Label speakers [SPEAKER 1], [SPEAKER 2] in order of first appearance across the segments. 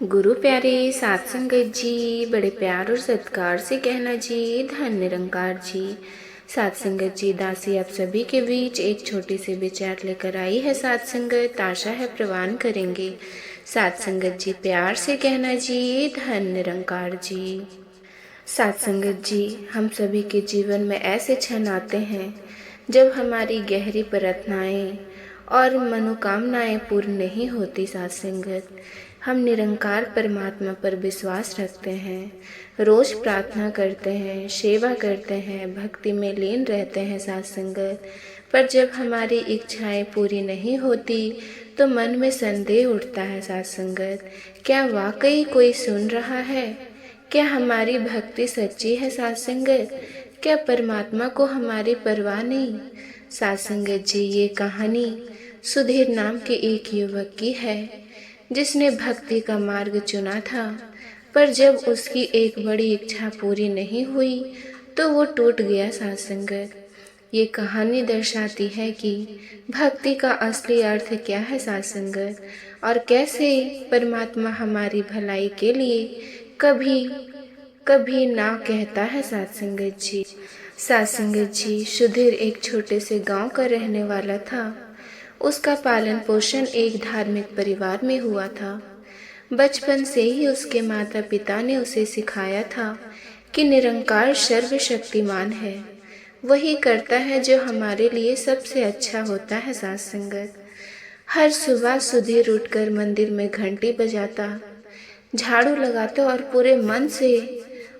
[SPEAKER 1] गुरु प्यारे सात संगत जी, बड़े प्यार और सत्कार से कहना जी, धन निरंकार जी। सात संगत जी, दासी आप सभी के बीच एक छोटी सी विचार लेकर आई है सात संगत, आशा है प्रवान करेंगे। सात संगत जी, प्यार से कहना जी, धन निरंकार जी। सात संगत जी, हम सभी के जीवन में ऐसे क्षण आते हैं जब हमारी गहरी प्रार्थनाएं और मनोकामनाएं पूर्ण नहीं होती। सात संगत, हम निरंकार परमात्मा पर विश्वास रखते हैं, रोज प्रार्थना करते हैं, सेवा करते हैं, भक्ति में लीन रहते हैं। सात संगत, पर जब हमारी इच्छाएं पूरी नहीं होती तो मन में संदेह उठता है। सात संगत, क्या वाकई कोई सुन रहा है? क्या हमारी भक्ति सच्ची है? सात संगत, क्या परमात्मा को हमारी परवाह नहीं? सात संगत जी, ये कहानी सुधीर नाम के एक युवक की है जिसने भक्ति का मार्ग चुना था, पर जब उसकी एक बड़ी इच्छा पूरी नहीं हुई तो वो टूट गया। सात संगत, ये कहानी दर्शाती है कि भक्ति का असली अर्थ क्या है। सात संगत, और कैसे परमात्मा हमारी भलाई के लिए कभी कभी ना कहता है। सात संगत जी, सात संगत जी, सुधीर एक छोटे से गांव का रहने वाला था। उसका पालन पोषण एक धार्मिक परिवार में हुआ था। बचपन से ही उसके माता पिता ने उसे सिखाया था कि निरंकार सर्वशक्तिमान है, वही करता है जो हमारे लिए सबसे अच्छा होता है। सात संगत, हर सुबह सुधीर उठकर मंदिर में घंटी बजाता, झाड़ू लगाता और पूरे मन से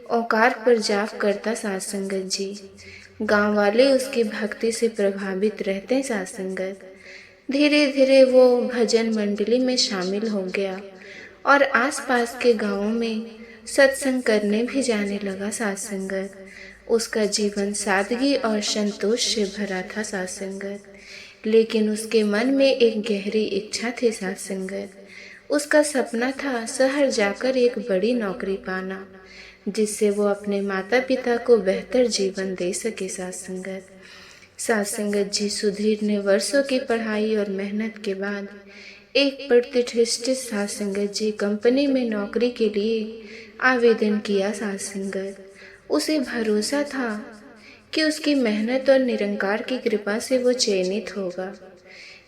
[SPEAKER 1] औकार पर जाप करता। सात संगत जी, गांव वाले उसकी भक्ति से प्रभावित रहते। सात संगत, धीरे धीरे वो भजन मंडली में शामिल हो गया और आसपास के गांवों में सत्संग करने भी जाने लगा। सात संगत, उसका जीवन सादगी और संतोष से भरा था। सात संगत, लेकिन उसके मन में एक गहरी इच्छा थी। सात संगत, उसका सपना था शहर जाकर एक बड़ी नौकरी पाना, जिससे वो अपने माता पिता को बेहतर जीवन दे सके। सात संगत, सात संगत जी, सुधीर ने वर्षों की पढ़ाई और मेहनत के बाद एक प्रतिष्ठित सात संगत जी कंपनी में नौकरी के लिए आवेदन किया। सात संगत, उसे भरोसा था कि उसकी मेहनत और निरंकार की कृपा से वो चयनित होगा।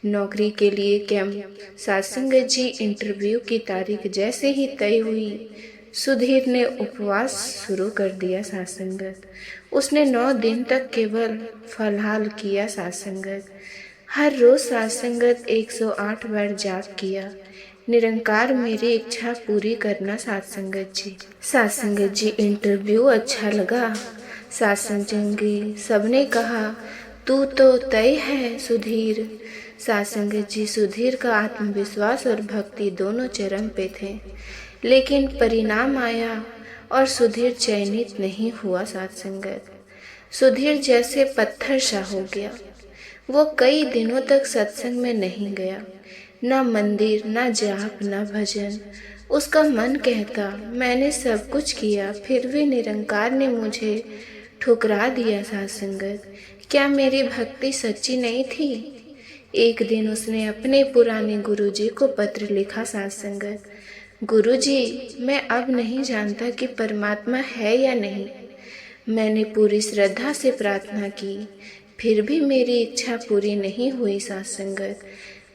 [SPEAKER 1] नौकरी के लिए कैंप सात संगत जी, इंटरव्यू की तारीख जैसे ही तय हुई, सुधीर ने उपवास शुरू कर दिया। सात संगत, उसने 9 दिन तक केवल फलाहार किया। सात संगत, हर रोज सात संगत 108 बार जाप किया, निरंकार मेरी इच्छा पूरी करना। सात संगत जी, सात संगत जी, इंटरव्यू अच्छा लगा। सात संगत जी, सबने कहा तू तो तय है सुधीर। सात संगत जी, सुधीर का आत्मविश्वास और भक्ति दोनों चरम पे थे, लेकिन परिणाम आया और सुधीर चयनित नहीं हुआ। सात संगत, सुधीर जैसे पत्थर सा हो गया। वो कई दिनों तक सत्संग में नहीं गया, ना मंदिर, ना जाप, ना भजन। उसका मन कहता, मैंने सब कुछ किया फिर भी निरंकार ने मुझे ठुकरा दिया। सात संगत, क्या मेरी भक्ति सच्ची नहीं थी? एक दिन उसने अपने पुराने गुरुजी को पत्र लिखा। सात संगत, गुरुजी, मैं अब नहीं जानता कि परमात्मा है या नहीं। मैंने पूरी श्रद्धा से प्रार्थना की, फिर भी मेरी इच्छा पूरी नहीं हुई। सात संगत,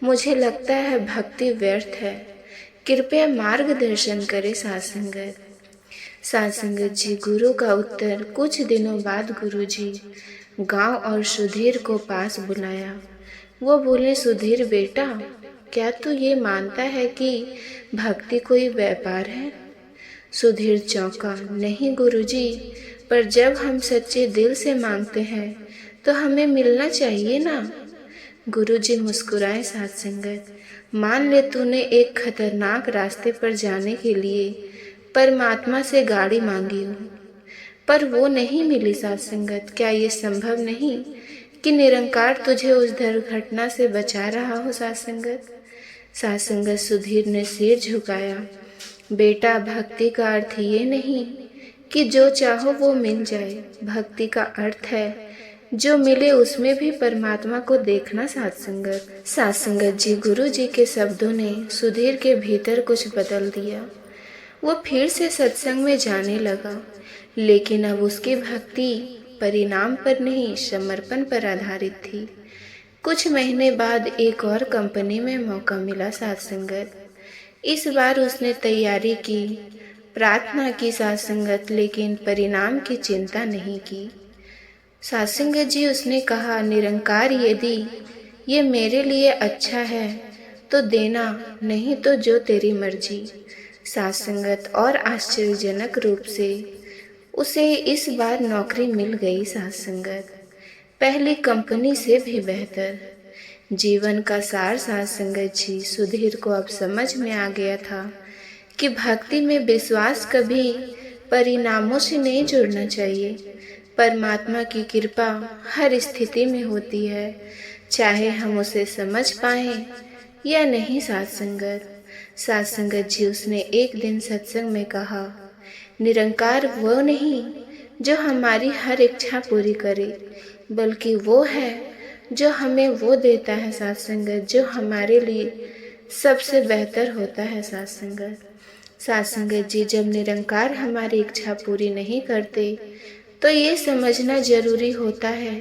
[SPEAKER 1] मुझे लगता है भक्ति व्यर्थ है, कृपया मार्गदर्शन करे। सात संगत, सात संगत जी, गुरु का उत्तर। कुछ दिनों बाद गुरुजी गांव और सुधीर को पास बुलाया। वो बोले, सुधीर बेटा, क्या तू ये मानता है कि भक्ति कोई व्यापार है? सुधीर चौंका, नहीं गुरुजी, पर जब हम सच्चे दिल से मांगते हैं तो हमें मिलना चाहिए ना। गुरुजी मुस्कुराए। सात संगत, मान ले तूने एक खतरनाक रास्ते पर जाने के लिए परमात्मा से गाड़ी मांगी हो, पर वो नहीं मिली। सात संगत, क्या ये संभव नहीं कि निरंकार तुझे उस दुर्घटना से बचा रहा हो? सात संगत, सात संगत, सुधीर ने सिर झुकाया। बेटा, भक्ति का अर्थ ये नहीं कि जो चाहो वो मिल जाए। भक्ति का अर्थ है जो मिले उसमें भी परमात्मा को देखना। सात संगत, सात संगत जी, गुरु जी के शब्दों ने सुधीर के भीतर कुछ बदल दिया। वो फिर से सत्संग में जाने लगा, लेकिन अब उसकी भक्ति परिणाम पर नहीं, समर्पण पर आधारित थी। कुछ महीने बाद एक और कंपनी में मौका मिला साथ संगत। इस बार उसने तैयारी की, प्रार्थना की साथ संगत, लेकिन परिणाम की चिंता नहीं की। साथ संगत जी, उसने कहा, निरंकार, यदि ये मेरे लिए अच्छा है तो देना, नहीं तो जो तेरी मर्जी। साथ संगत, और आश्चर्यजनक रूप से उसे इस बार नौकरी मिल गई साथ संगत, पहली कंपनी से भी बेहतर। जीवन का सार साथ संगत जी, सुधीर को अब समझ में आ गया था कि भक्ति में विश्वास कभी परिणामों से नहीं जुड़ना चाहिए। परमात्मा की कृपा हर स्थिति में होती है, चाहे हम उसे समझ पाएं या नहीं। साथ संगत जी, उसने एक दिन सत्संग में कहा, निरंकार वो नहीं जो हमारी हर इच्छा पूरी करे, बल्कि वो है जो हमें वो देता है साथ संगत, जो हमारे लिए सबसे बेहतर होता है साथ संगत जी, जब निरंकार हमारी इच्छा पूरी नहीं करते तो ये समझना जरूरी होता है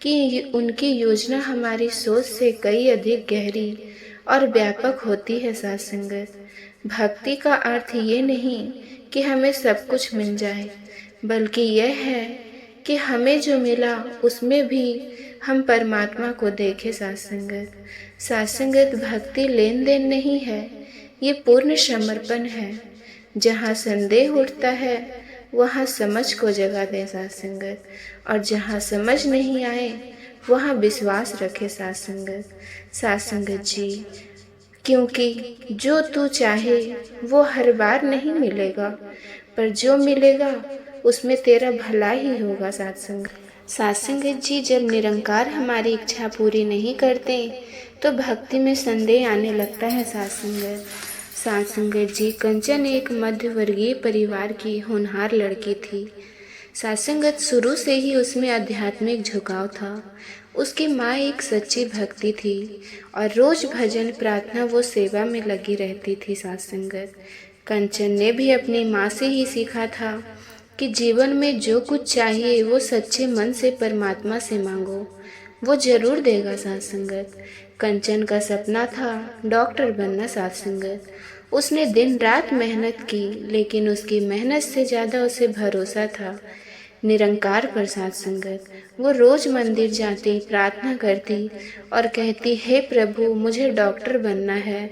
[SPEAKER 1] कि उनकी योजना हमारी सोच से कई अधिक गहरी और व्यापक होती है साथ संगत। भक्ति का अर्थ ये नहीं कि हमें सब कुछ मिल जाए, बल्कि यह है कि हमें जो मिला उसमें भी हम परमात्मा को देखें साथ संगत। भक्ति लेन देन नहीं है, ये पूर्ण समर्पण है। जहाँ संदेह उठता है वहाँ समझ को जगा दे साथ संगत, और जहाँ समझ नहीं आए वहाँ विश्वास रखे साथ संगत जी, क्योंकि जो तू चाहे वो हर बार नहीं मिलेगा, पर जो मिलेगा उसमें तेरा भला ही होगा साथ संगत जी। जब निरंकार हमारी इच्छा पूरी नहीं करते तो भक्ति में संदेह आने लगता है साथ संगत जी। कंचन एक मध्य वर्गीय परिवार की होनहार लड़की थी। साथ संगत, शुरू से ही उसमें आध्यात्मिक झुकाव था। उसकी माँ एक सच्ची भक्ति थी और रोज भजन, प्रार्थना वो सेवा में लगी रहती थी साथ संगत। कंचन ने भी अपनी माँ से ही सीखा था कि जीवन में जो कुछ चाहिए वो सच्चे मन से परमात्मा से मांगो, वो जरूर देगा साथ संगत। कंचन का सपना था डॉक्टर बनना साथ संगत। उसने दिन रात मेहनत की, लेकिन उसकी मेहनत से ज़्यादा उसे भरोसा था निरंकार पर साथ संगत। वो रोज मंदिर जाती, प्रार्थना करती और कहती, हे प्रभु, मुझे डॉक्टर बनना है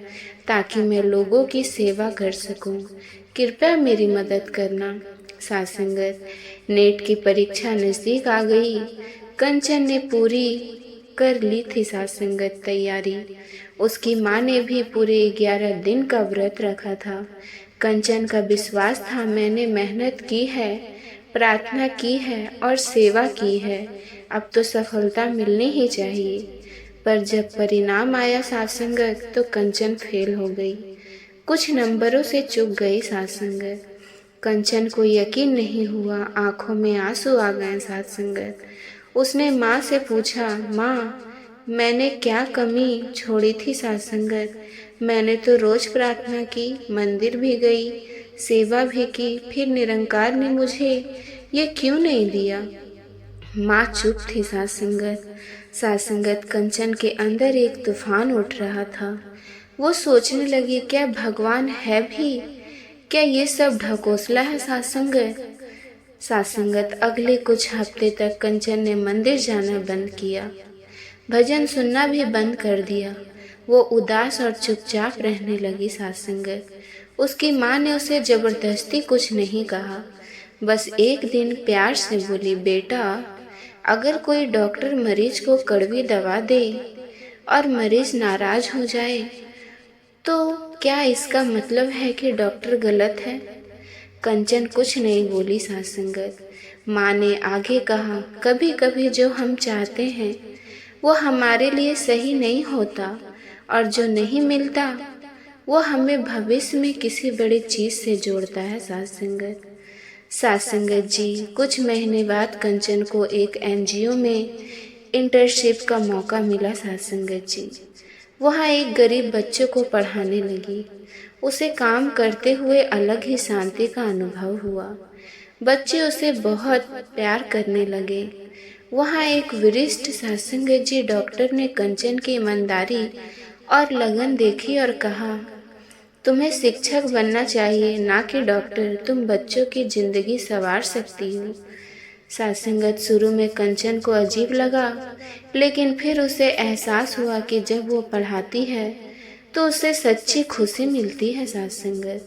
[SPEAKER 1] ताकि मैं लोगों की सेवा कर सकूं, कृपया मेरी मदद करना। साथ संगत, नेट की परीक्षा नज़दीक आ गई। कंचन ने पूरी कर ली थी साथ संगत तैयारी। उसकी माँ ने भी पूरे 11 दिन का व्रत रखा था। कंचन का विश्वास था, मैंने मेहनत की है, प्रार्थना की है और सेवा की है, अब तो सफलता मिलनी ही चाहिए। पर जब परिणाम आया साथ संगत तो कंचन फेल हो गई, कुछ नंबरों से चूक गई साथ संगत। कंचन को यकीन नहीं हुआ, आंखों में आंसू आ गए साथ संगत। उसने माँ से पूछा, माँ, मैंने क्या कमी छोड़ी थी साथ संगत? मैंने तो रोज प्रार्थना की, मंदिर भी गई, सेवा भी की, फिर निरंकार ने मुझे ये क्यों नहीं दिया? माँ चुप थी साथ संगत। कंचन के अंदर एक तूफान उठ रहा था। वो सोचने लगी, क्या भगवान है भी? क्या ये सब ढकोसला है साथ संगत? अगले कुछ हफ्ते तक कंचन ने मंदिर जाना बंद किया, भजन सुनना भी बंद कर दिया। वो उदास और चुपचाप रहने लगी साथ संगत। उसकी माँ ने उसे जबरदस्ती कुछ नहीं कहा, बस एक दिन प्यार से बोली, बेटा, अगर कोई डॉक्टर मरीज को कड़वी दवा दे और मरीज नाराज हो जाए तो क्या इसका मतलब है कि डॉक्टर गलत है? कंचन कुछ नहीं बोली साथ संगत। माँ ने आगे कहा, कभी कभी जो हम चाहते हैं वो हमारे लिए सही नहीं होता, और जो नहीं मिलता वो हमें भविष्य में किसी बड़ी चीज से जोड़ता है साथ संगत जी। कुछ महीने बाद कंचन को एक NGO में इंटर्नशिप का मौका मिला साथ संगत जी। वहाँ एक गरीब बच्चों को पढ़ाने लगी। उसे काम करते हुए अलग ही शांति का अनुभव हुआ। बच्चे उसे बहुत प्यार करने लगे। वहाँ एक वरिष्ठ सत्संग जी डॉक्टर ने कंचन की ईमानदारी और लगन देखी और कहा, तुम्हें शिक्षक बनना चाहिए, ना कि डॉक्टर। तुम बच्चों की जिंदगी संवार सकती हो। सत्संगत शुरू में कंचन को अजीब लगा, लेकिन फिर उसे एहसास हुआ कि जब वो पढ़ाती है तो उसे सच्ची खुशी मिलती है। सत्संगत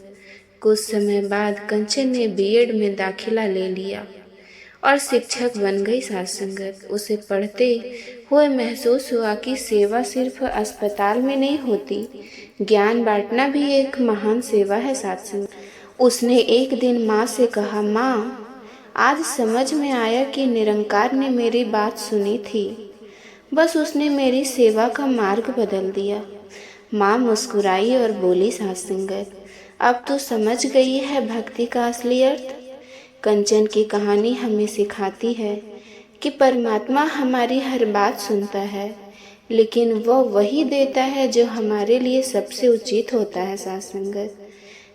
[SPEAKER 1] कुछ समय बाद कंचन ने बीएड में दाखिला ले लिया और शिक्षक बन गई। सत्संगत उसे पढ़ते हुए महसूस हुआ कि सेवा सिर्फ अस्पताल में नहीं होती, ज्ञान बांटना भी एक महान सेवा है। सत्संगत उसने एक दिन माँ से कहा, माँ, आज समझ में आया कि निरंकार ने मेरी बात सुनी थी, बस उसने मेरी सेवा का मार्ग बदल दिया। माँ मुस्कुराई और बोली, सत्संगत, अब तो समझ गई है भक्ति का असली अर्थ। कंचन की कहानी हमें सिखाती है कि परमात्मा हमारी हर बात सुनता है, लेकिन वह वही देता है जो हमारे लिए सबसे उचित होता है। सत्संगत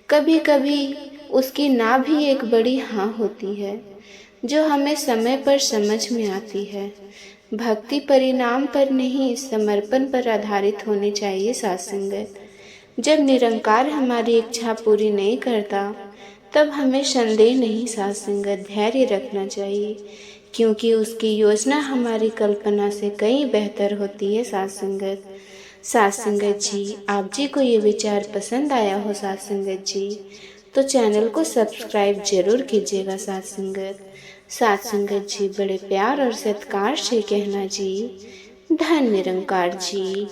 [SPEAKER 1] कभी कभी उसकी ना भी एक बड़ी हाँ होती है, जो हमें समय पर समझ में आती है। भक्ति परिणाम पर नहीं, समर्पण पर आधारित होनी चाहिए। सत्संगत जब निरंकार हमारी इच्छा पूरी नहीं करता, तब हमें संदेह नहीं, सत्संगत धैर्य रखना चाहिए, क्योंकि उसकी योजना हमारी कल्पना से कहीं बेहतर होती है। सत्संगत जी, आप जी को ये विचार पसंद आया हो सत्संगत जी, तो चैनल को सब्सक्राइब जरूर कीजिएगा। सत्संगत जी बड़े प्यार और सत्कार से कहना जी, धन्य निरंकार जी।